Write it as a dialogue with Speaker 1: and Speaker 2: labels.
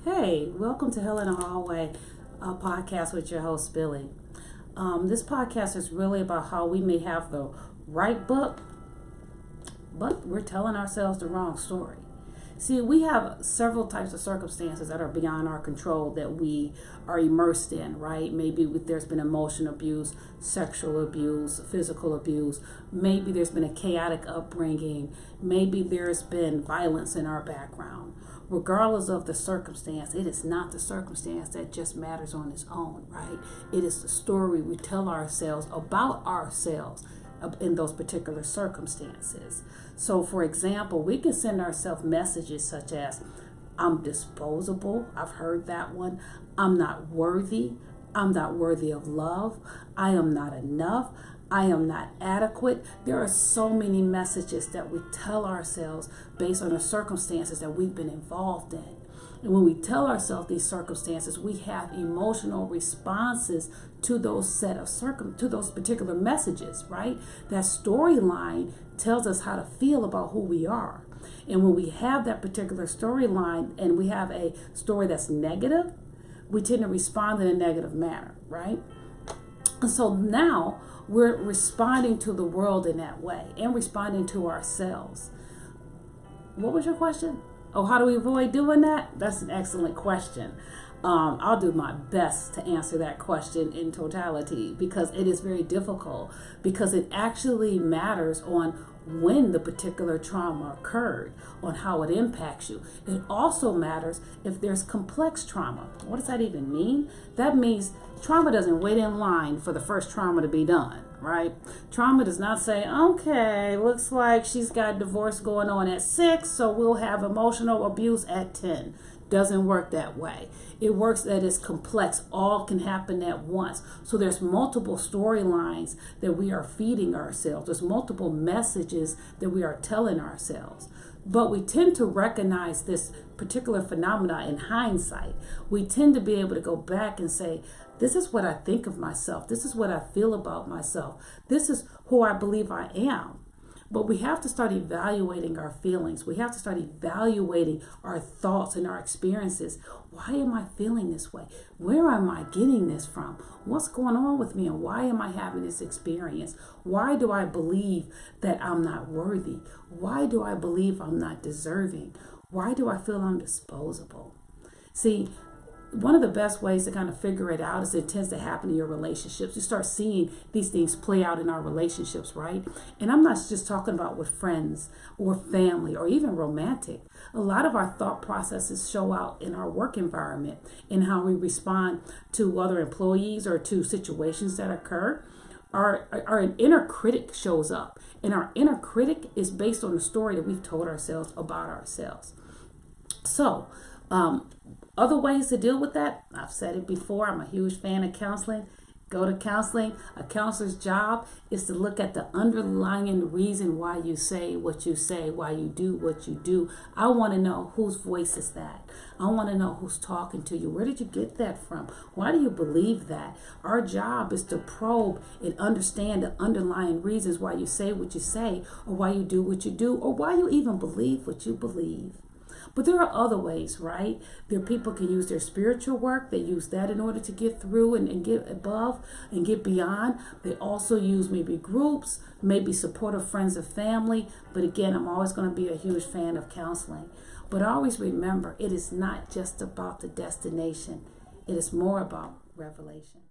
Speaker 1: Hey, welcome to Hell in a Hallway, a podcast with your host, Billy. This podcast is really about how we may have the right book, but we're telling ourselves the wrong story. See, we have several types of circumstances that are beyond our control that we are immersed in, right? Maybe there's been emotional abuse, sexual abuse, physical abuse. Maybe there's been a chaotic upbringing. Maybe there's been violence in our background. Regardless of the circumstance, it is not the circumstance that just matters on its own, right? It is the story we tell ourselves about ourselves in those particular circumstances. So, for example, we can send ourselves messages such as, I'm disposable. I've heard that one. I'm not worthy. I'm not worthy of love. I am not enough. I am not adequate. There are so many messages that we tell ourselves based on the circumstances that we've been involved in. And when we tell ourselves these circumstances, we have emotional responses to those to those particular messages, right? That storyline tells us how to feel about who we are. And when we have that particular storyline and we have a story that's negative, we tend to respond in a negative manner, right? And so now we're responding to the world in that way and responding to ourselves. What was your question? Oh, how do we avoid doing that? That's an excellent question. I'll do my best to answer that question in totality because it is very difficult because it actually matters on when the particular trauma occurred, on how it impacts you. It also matters if there's complex trauma. What does that even mean? That means trauma doesn't wait in line for the first trauma to be done, right? Trauma does not say, okay, looks like she's got divorce going on at 6, so we'll have emotional abuse at 10. Doesn't work that way. It works that it's complex. All can happen at once. So there's multiple storylines that we are feeding ourselves. There's multiple messages that we are telling ourselves. But we tend to recognize this particular phenomena in hindsight. We tend to be able to go back and say, this is what I think of myself. This is what I feel about myself. This is who I believe I am. But we have to start evaluating our feelings. We have to start evaluating our thoughts and our experiences. Why am I feeling this way? Where am I getting this from? What's going on with me and why am I having this experience? Why do I believe that I'm not worthy? Why do I believe I'm not deserving? Why do I feel I'm disposable? See, one of the best ways to kind of figure it out is it tends to happen in your relationships. You start seeing these things play out in our relationships, right? And I'm not just talking about with friends or family or even romantic. A lot of our thought processes show out in our work environment in how we respond to other employees or to situations that occur. Our inner critic shows up, and our inner critic is based on the story that we've told ourselves about ourselves. So, other ways to deal with that, I've said it before, I'm a huge fan of counseling. Go to counseling. A counselor's job is to look at the underlying reason why you say, why you do what you do. I want to know whose voice is that. I want to know who's talking to you. Where did you get that from? Why do you believe that? Our job is to probe and understand the underlying reasons why you say what you say, or why you do what you do, or why you even believe what you believe. But there are other ways, right? There people can use their spiritual work. They use that in order to get through and get above and get beyond. They also use maybe groups, maybe supportive friends and family. But again, I'm always going to be a huge fan of counseling. But always remember, it is not just about the destination. It is more about revelation.